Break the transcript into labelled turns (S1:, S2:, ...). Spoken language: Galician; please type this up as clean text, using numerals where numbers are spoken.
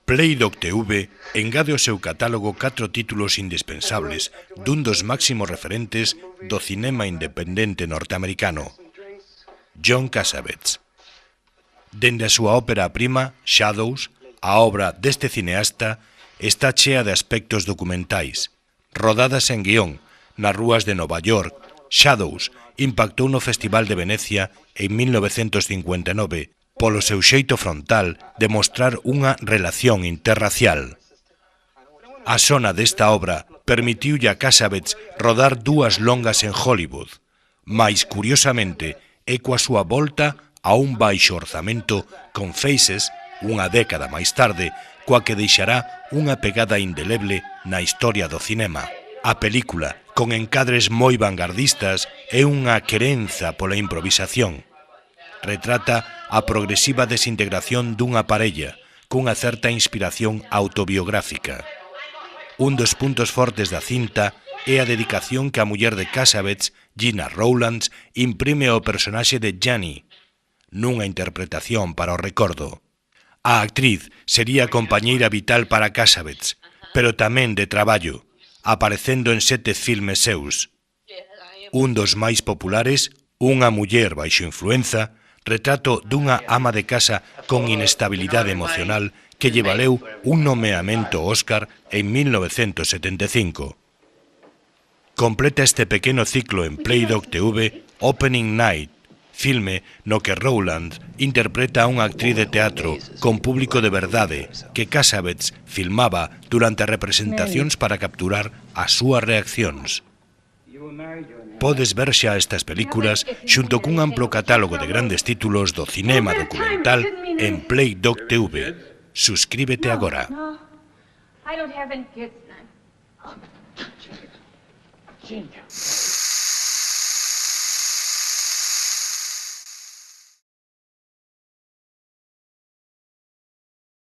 S1: Playdoc TV engade ao seu catálogo 4 títulos indispensables dun dos máximos referentes do cinema independente norteamericano, John Cassavetes. Dende a súa ópera prima, Shadows, a obra deste cineasta está chea de aspectos documentais. Rodadas en guión nas rúas de Nova York, Shadows impactou no Festival de Venecia en 1959 polo seu xeito frontal de mostrar unha relación interracial. A sona desta obra permitiulle a Cassavetes rodar 2 longas en Hollywood, mais curiosamente é coa súa volta a un baixo orzamento con Faces, unha década máis tarde, coa que deixará unha pegada indeleble na historia do cinema. A película, con encadres moi vanguardistas, é unha querenza pola improvisación. Retrata a progresiva desintegración dunha parella, cunha certa inspiración autobiográfica. Un dos puntos fortes da cinta é a dedicación que a muller de Cassavetes, Gina Rowlands, imprime ao personaxe de Janie, nunha interpretación para o recordo. A actriz sería compañeira vital para Cassavetes, pero tamén de traballo, aparecendo en 7 filmes seus. Un dos máis populares, Unha muller baixo influenza, retrato dunha ama de casa con inestabilidade emocional que lle valeu un nomeamento Óscar en 1975. Completa este pequeno ciclo en Playdoc TV Opening Night, filme no que Rowland interpreta a unha actriz de teatro con público de verdade que Cassavetes filmaba durante as representacións para capturar as súas reaccións. Podes ver xa estas películas xunto cun amplo catálogo de grandes títulos do cinema documental en Playdoc TV. Suscríbete agora.
S2: I don't have any kids. Ginger.